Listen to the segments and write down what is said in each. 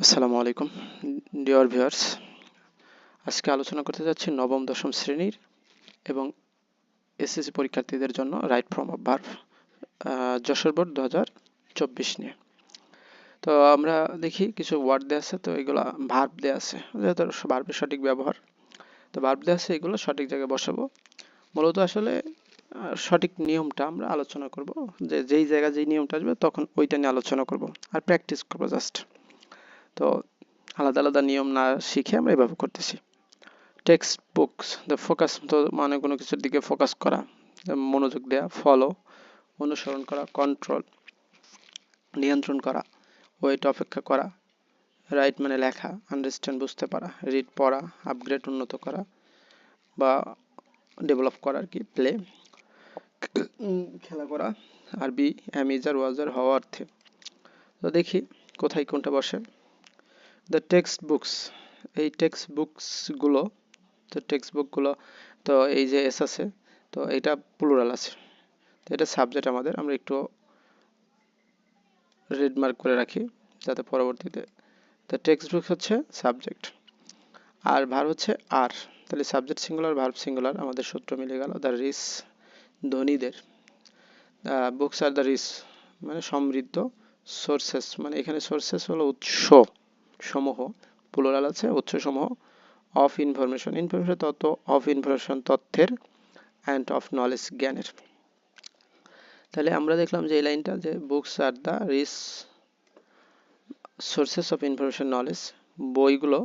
আসসালামু আলাইকুম dear viewers. আজকে আলোচনা করতে যাচ্ছি নবম দশম শ্রেণীর এবং এসএসসি পরীক্ষার্থীদের জন্য right form of verb Jessore board 2024 নিয়ে। তো আমরা দেখি কিছু ওয়ার্ড দেওয়া আছে, তো এগুলো ভার্ব দেওয়া আছে, যেহেতু ভার্বের সঠিক ব্যবহার, তো ভার্ব দেওয়া আছে, এগুলো সঠিক জায়গায় বসাবো। মূলত আসলে সঠিক নিয়মটা আমরা আলোচনা করব, যে যেই জায়গায় যেই নিয়মটা আসবে তখন ওইটা নিয়ে আলোচনা করব আর প্র্যাকটিস করবো জাস্ট। তো আলাদা আলাদা নিয়ম না শিখে আমরা এভাবে করতেছি। টেক্সট বুকস, দ্য ফোকাস তো মানে কোনো কিছুর দিকে ফোকাস করা, মনোযোগ দেওয়া, ফলো অনুসরণ করা, কন্ট্রোল নিয়ন্ত্রণ করা, ওয়েট অপেক্ষা করা, রাইট মানে লেখা, আন্ডারস্ট্যান্ড বুঝতে পারা, রিড পড়া, আপগ্রেড উন্নত করা বা ডেভেলপ করা আর কি, প্লে খেলা করা, আর বি অ্যামিজার ওয়াজার হওয়া অর্থে। তো দেখি কোথায় কোনটা বসে। দ্য টেক্সট বুকস, এই টেক্সট বুকসগুলো, তো টেক্সট বুকগুলো, তো এই যে এস আছে, তো এটা প্লুরাল আছে, তো এটা সাবজেক্ট আমাদের, আমরা একটু রেড মার্ক করে রাখি যাতে পরবর্তীতে। তো টেক্সট বুক হচ্ছে সাবজেক্ট, আর ভার্ব হচ্ছে আর, তাহলে সাবজেক্ট সিঙ্গুলার ভার্ব সিঙ্গুলার, আমাদের সূত্র মিলে গেল। দ্য রিচ ধনীদের, বুকস আর দ্য রিচ মানে সমৃদ্ধ, সোর্সেস মানে এখানে সোর্সেস হলো উৎস সমূহ, প্লুরাল আছে উৎস সমূহ, অফ ইনফরমেশন ইনফরমেশন তত্ত্ব, অফ ইনফরমেশন তথ্যের, অ্যান্ড অফ নলেজ জ্ঞানের। তাহলে আমরা দেখলাম যে এই লাইনটা, যে books are the rich sources of information knowledge, বইগুলো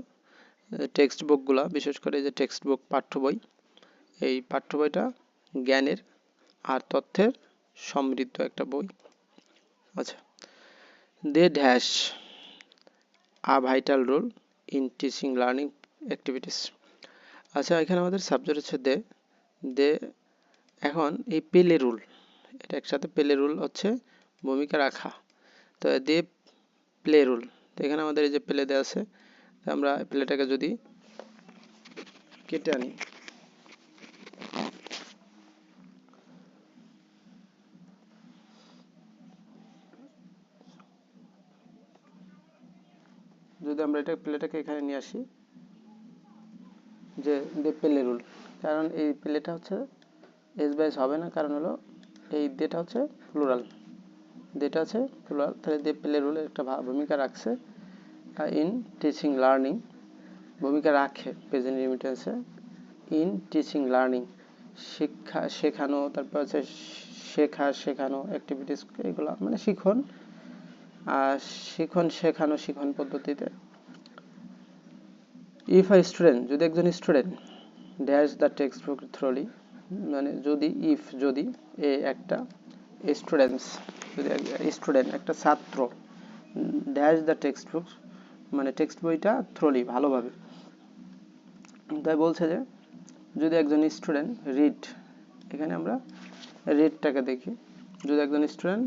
টেক্সট বুকগুলো, বিশেষ করে যে টেক্সট বুক পাঠ্য বই, এই পাঠ্য বইটা জ্ঞানের আর তথ্যের সমৃদ্ধ একটা বই। আচ্ছা, they dash a vital role in teaching learning activities. আচ্ছা, এখানে আমাদের সাবজেক্ট হচ্ছে দে, দে এখন এই পেলে রুল, এটা একসাথে পেলে রুল হচ্ছে ভূমিকা রাখা, তো দে প্লে রুল, তো এখানে আমাদের এই যে প্লে দেওয়া আছে, আমরা প্লেটাকে যদি কেটে আনি, যদি আমরা এটা প্লেটাকে এখানে নিয়ে আসি, যে দে প্লে রুল, কারণ এই প্লেটা হচ্ছে এস বাইস হবে না, কারণ হলো এই দেটা হচ্ছে প্লুরাল, দেটা হচ্ছে প্লুরাল, তাহলে দে প্লে রুল একটা ভূমিকা রাখছে ইন টিচিং লার্নিং, ভূমিকা রাখে প্রেজেন্ট রিমিটেন্সে, ইন টিচিং লার্নিং শিক্ষা শেখানো, তারপর হচ্ছে শেখা শেখানো অ্যাক্টিভিটিস, এগুলো মানে শিখন, শিখন শেখানো শিখন পদ্ধতিতে। ইফ আ স্টুডেন্ট, যদি একজন student dash the text book thoroughly, মানে যদি ইফ যদি এ একটা স্টুডেন্টস, যদি স্টুডেন্ট একটা ছাত্র ড্যাশ দ্য টেক্সট বুক মানে টেক্সট বইটা থ্রোলি ভালোভাবে, তাই বলছে যে যদি একজন স্টুডেন্ট রিড, এখানে আমরা রিডটাকে দেখি, যদি একজন স্টুডেন্ট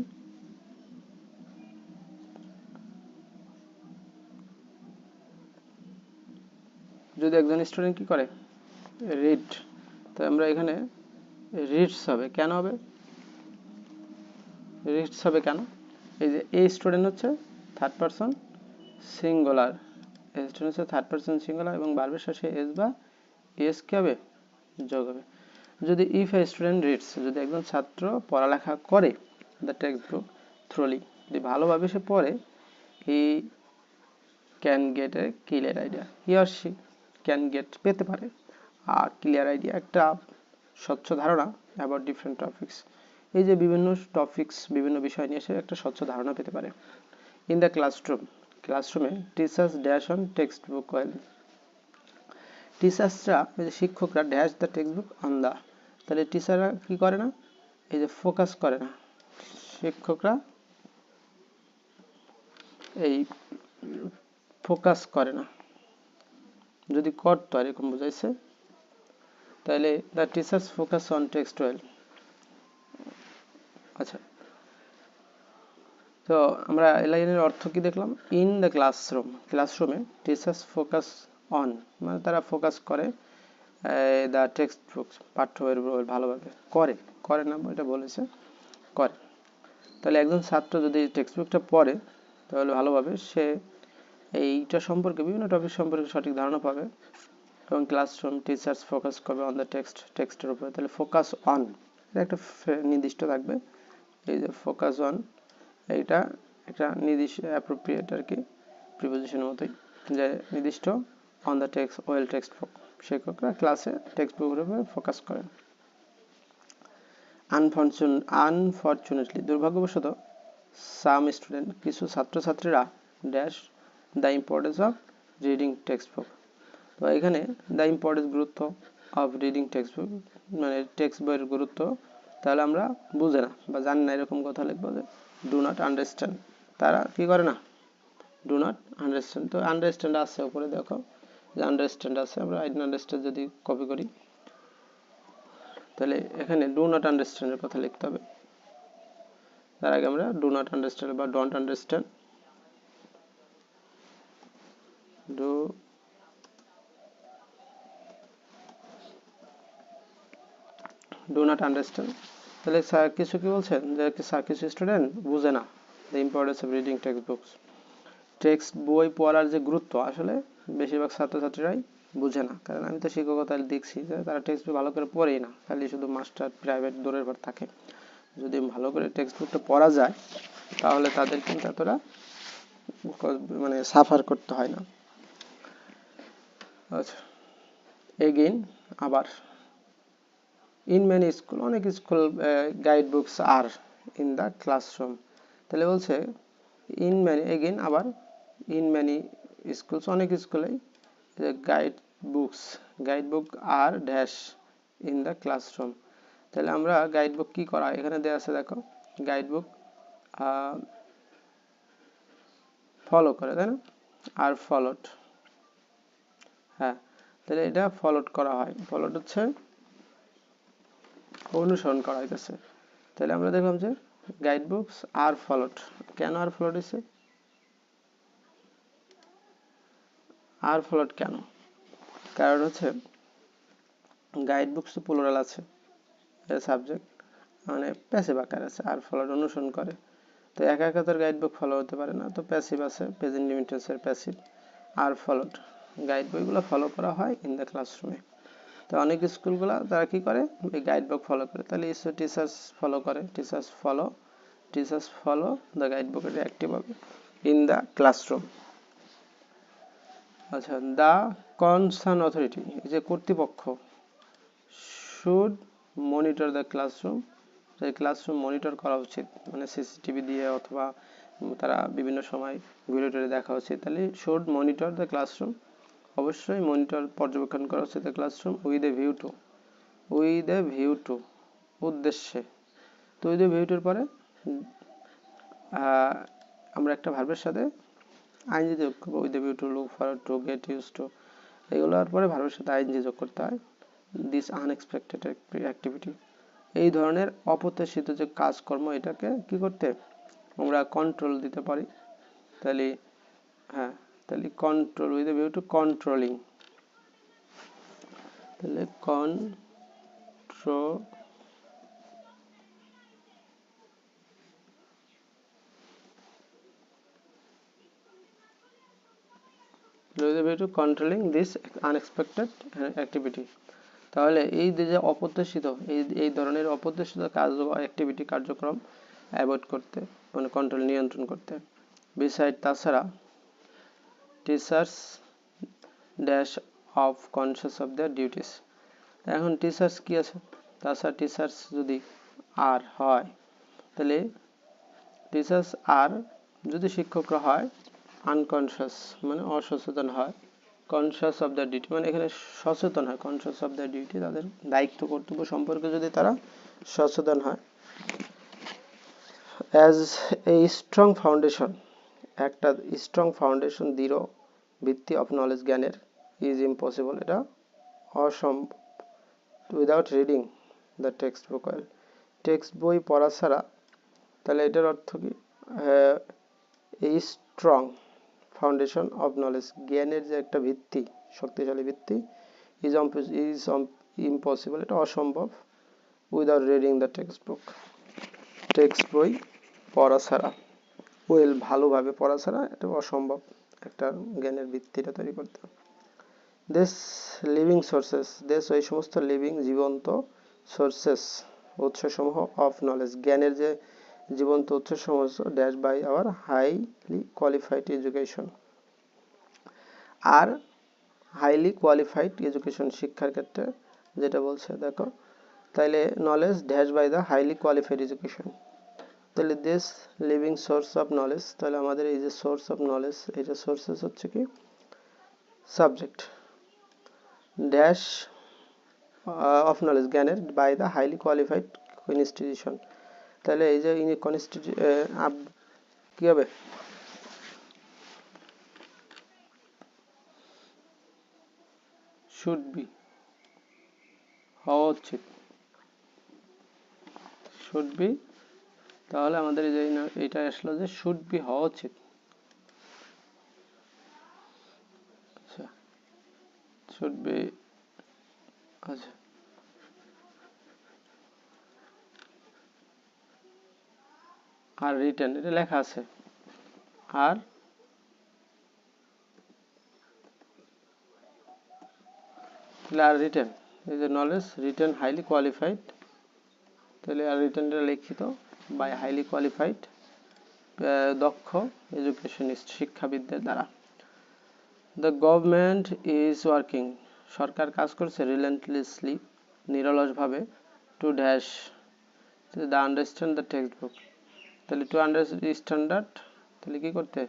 কি করে রিড, তো আমরা এখানে রিডস হবে, কেন হবে রিডস হবে কেন, এই যে এই স্টুডেন্ট হচ্ছে থার্ড পারসন সিঙ্গুলার, এই স্টুডেন্ট হচ্ছে থার্ড পারসন সিঙ্গুলার এবং ভার্বের শেষে এস বা এস কি হবে যোগ হবে। যদি ইফ এ স্টুডেন্ট রিডস, যদি একজন ছাত্র পড়ালেখা করে দ্য টেক্সট বুক থ্রোলি, যদি ভালোভাবে সে পড়ে, he can get A clear idea, he or she can get পেতে পারে, আর ক্লিয়ার আইডিয়া একটা স্বচ্ছ ধারণা অ্যাবাউট ডিফারেন্ট টপিকস, এই যে বিভিন্ন টপিকস বিভিন্ন বিষয় নিয়ে সে একটা স্বচ্ছ ধারণা পেতে পারে। ইন দ্য ক্লাসরুম, ক্লাসরুমে teachers dash on textbook well, টিচার্সরা এই যে শিক্ষকরা dash the textbook on the, তাহলে টিচাররা কি করে না, এই যে ফোকাস করে না, শিক্ষকরা এই ফোকাস করে না, যদি করতো এরকম বোঝাইছে, তাহলে the teachers focus on text well. আচ্ছা, তো আমরা এই লাইনের অর্থ কি দেখলাম, ইন দ্য ক্লাসরুম, ক্লাসরুমে টিচার্স ফোকাস অন মানে তারা ফোকাস করে দ্য টেক্সট বুক পাঠ্য বইয়ের উপর ভালোভাবে করে, করে না এটা বলেছে করে, তাহলে একজন ছাত্র যদি টেক্সট বুকটা পড়ে তাহলে ভালোভাবে সে এইটা সম্পর্কে বিভিন্ন টপিক সম্পর্কে সঠিক ধারণা পাবে এবং ক্লাসরুম টিচার্স ফোকাস করবে অন দ্য টেক্সটের উপরে। তাহলে ফোকাস অন এটা একটা নির্দিষ্ট থাকবে, এই যে ফোকাস অন এইটা একটা নির্দিষ্ট অ্যাপ্রোপ্রিয়েট আর কি প্রিপোজিশনের মতোই, যে নির্দিষ্ট on the text well text book, শিক্ষকরা ক্লাসে টেক্সট বুকের উপরে ফোকাস করেন। আনফরচুনেটলি দুর্ভাগ্যবশত সাম স্টুডেন্ট কিছু ছাত্রছাত্রীরা dash the importance of reading text book. তো এখানে দ্য ইম্পর্টেন্স গুরুত্ব অফ রিডিং টেক্সট বুক মানে টেক্সট বইয়ের গুরুত্ব তাহলে আমরা বুঝে না বা জানি না এরকম কথা লিখবো যে ডু নট আন্ডারস্ট্যান্ড, তারা কি করে না, ডু নট আন্ডারস্ট্যান্ড। তো আন্ডারস্ট্যান্ড আছে উপরে দেখো যে আন্ডারস্ট্যান্ড আছে, আমরা আই ডোন্ট আন্ডারস্ট্যান্ড যদি কপি করি তাহলে এখানে ডু নট আন্ডারস্ট্যান্ডের কথা লিখতে হবে, তার আগে আমরা ডু নট আন্ডারস্ট্যান্ড বা don't understand, do not understand. তাহলে স্যার কিছু কি বলছেন যে স্যার কিছু স্টুডেন্ট বুঝে না the importance of reading text books, text বই পড়ার যে গুরুত্ব আসলে বেশিরভাগ ছাত্রছাত্রীরাই বুঝে না। কারণ আমি তো শিক্ষকতা দেখছি যে তারা টেক্সট বই ভালো করে পড়েই না, খালি শুধু মাস্টার প্রাইভেট দূরের পর থাকে। যদি ভালো করে টেক্সট বুকটা পড়া যায় তাহলে তাদের কিন্তু এতটা মানে সাফার করতে হয় না। আচ্ছা, এগেইন আবার ইন মেনি স্কুল, অনেক school guide books are in the classroom. তাহলে বলছে ইন মেনি এগেইন আবার ইন মেনি স্কুলস, অনেক স্কুলেই guide book are dash in the classroom. তাহলে আমরা গাইড বুক কি করা এখানে দেওয়া আছে দেখো, গাইড বুক ফলো করে তাই না, আর ফলোড, হ্যাঁ তাহলে এটা ফলোড করা হয়, ফলোড হচ্ছে অনুসরণ করা হইতেছে। তাহলে আমরা দেখলাম যে গাইড বুকস আর ফলোড, কেন আর ফলোড হয়েছে, আর ফলোড কেন, কারণ হচ্ছে গাইড বুকস তো প্লুরাল আছে, সাবজেক্ট মানে প্যাসিভ আকার আছে, আর ফলোড অনুসরণ করে। তো একা একা তোর গাইড বুক ফলো হতে পারে না, তো প্যাসিভ আছে প্রেজেন্ট লিমিটেন্সের প্যাসিভ, আর ফলোড গাইড বইগুলো ফলো করা হয় ইন দ্য ক্লাসরুমে। তো অনেক স্কুলগুলো তারা কি করে এই গাইড বুক ফলো করে, তাহলে টিচার্স ফলো করে, teachers follow the guide book, এটা অ্যাক্টিভ হবে ইন দ্য ক্লাসরুম। আচ্ছা, দ্য কনসার্ন অথরিটি যে কর্তৃপক্ষ should monitor the classroom, classroom monitor করা উচিত মানে সিসিটিভি দিয়ে অথবা তারা বিভিন্ন সময় ভিডিও দেখা উচিত। তাহলে শুড মনিটর দ্য ক্লাসরুম, অবশ্যই মনিটর পর্যবেক্ষণ করা উচিত the classroom with a view two উদ্দেশ্যে। তো উইথ এ ভিউ টুর পরে আমরা একটা ভার্বের সাথে আইএনজি যোগ করবো, with a view to, look forward to, get use to, এগুলোর পরে ভার্বের সাথে আইএনজি যোগ করতে হয়। দিস আনএক্সপেক্টেড অ্যাক্টিভিটি, এই ধরনের অপ্রত্যাশিত যে কাজকর্ম এটাকে কি করতে আমরা কন্ট্রোল দিতে পারি। তাহলে হ্যাঁ, তাহলে control with a view two controlling, তাহলে কন্ট্রোলিং দিস আনএক্সপেক্টেড অ্যাক্টিভিটি। তাহলে এই যে অপ্রত্যাশিত এই ধরনের অপ্রত্যাশিত অ্যাক্টিভিটি কার্যক্রম অ্যাভয়েড করতে মানে কন্ট্রোল নিয়ন্ত্রণ করতে। বিসাইড তাছাড়া teachers dash of conscious of their duties, এখন টিচার্স কি আছে, তাছাড়া টিচার্স যদি আর হয় তাহলে টিচার্স আর যদি শিক্ষকরা হয় আনকনসিয়াস মানে অসচেতন হয়, কনসিয়াস অফ দ্য ডিউটি মানে এখানে সচেতন হয়, কনসিয়াস অফ দ্য ডিউটি তাদের দায়িত্ব কর্তব্য সম্পর্কে যদি তারা সচেতন হয়। অ্যাজ এ স্ট্রং ফাউন্ডেশন, একটা স্ট্রং ফাউন্ডেশন দৃঢ় ভিত্তি অফ নলেজ জ্ঞানের ইজ ইম্পসিবল, এটা অসম্ভব without reading the textbook well, text বই পড়া ছাড়া। তাহলে এটার অর্থ কি, এই স্ট্রং ফাউন্ডেশন অফ নলেজ জ্ঞানের যে একটা ভিত্তি শক্তিশালী ভিত্তি ইজ ইম্পসিবল, এটা অসম্ভব without reading the text book, text বই পড়া ছাড়া, ওয়েল ভালোভাবে পড়া ছাড়া এটা অসম্ভব। একটা জ্ঞানের ভিত্তিটা তৈরি করতে। দেশ লিভিং সোর্সেস, দেশ ওই সমস্ত লিভিং জীবন্ত সোর্সেস উৎসসমূহ অফ নলেজ, জ্ঞানের যে জীবন্ত উৎসসমূহ dash by our highly qualified education. আর হাইলি কোয়ালিফাইড এডুকেশন শিক্ষার ক্ষেত্রে যেটা বলছে দেখো, তাইলে knowledge dash by the highly qualified education. তাহলে this living source of knowledge, তাহলে আমাদের এই যে সোর্স অফ নলেজ, এটা সোর্সেস হচ্ছে কি সাবজেক্ট, ড্যাশ অফ নলেজ জ্ঞানের by the highly qualified institution. তাহলে এই যে কি হবে, শুড বি হওয়া উচিত, শুড বি, তাহলে আমাদের এই যে এটা আসলো যে শুড বি হওয়া উচিত। আচ্ছা শুড বি, আচ্ছা আর রিটেন, এটা লেখা আছে, আর আর রিটেন, এই যে নলেজ রিটেন হাইলি কোয়ালিফাইড, তাহলে আর রিটেনটা লিখিত বাই হাইলি কোয়ালিফাইড দক্ষ এডুকেশনিস্ট শিক্ষাবিদদের দ্বারা। দ্য গভর্নমেন্ট ইজ ওয়ার্কিং, সরকার কাজ করছে, রিলেন্টলেসলি নিরলসভাবে, to dash the understand the textbook, তাহলে টু আন্ডারস্ট্যান্ড, তাহলে কি করতে,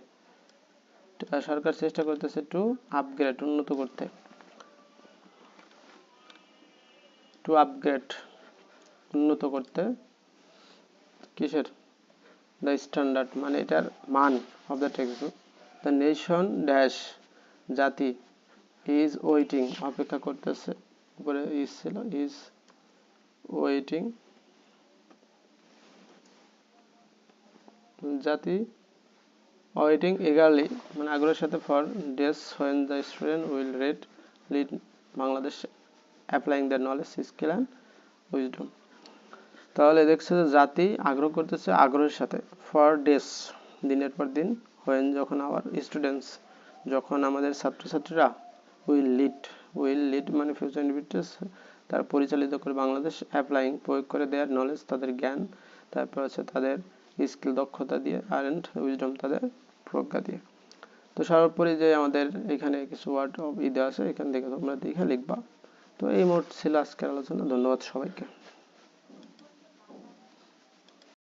সরকার চেষ্টা করতেছে টু আপগ্রেড উন্নত করতে, টু আপগ্রেড উন্নত করতে কিসের, দ্য স্ট্যান্ডার্ড মানে এটার মান of the text book. The nation dash জাতি, ইজ ওয়েটিং অপেক্ষা করতেছে, উপরে ইজ ছিল, ইজ ওয়েটিং জাতি, ওয়েটিং eagerly মানে আগ্রহের সাথে for days when the student will lead Bangladesh applying their knowledge skill and wisdom। তাহলে দেখছো যে জাতি আগ্রহ করতেছে আগ্রহের সাথে, ফর ডেজ দিনের পর দিন, when যখন আওয়ার স্টুডেন্টস যখন আমাদের ছাত্রছাত্রীরা উইল লিড মানে ফিউচার ইন্ডিভিজুয়ালস তারা পরিচালিত করে বাংলাদেশ অ্যাপ্লাইং প্রয়োগ করে দেয়ার নলেজ তাদের জ্ঞান, তারপর হচ্ছে তাদের স্কিল দক্ষতা দিয়ে, আর এন্ড উইজডম তাদের প্রজ্ঞা দিয়ে। তো সর্বোপরি যে আমাদের এখানে কিছু ওয়ার্ড অফ দেওয়া আছে, এখান থেকে তোমরা দেখে লিখবা। তো এই মোট ছিল আজকের আলোচনা। ধন্যবাদ সবাইকে।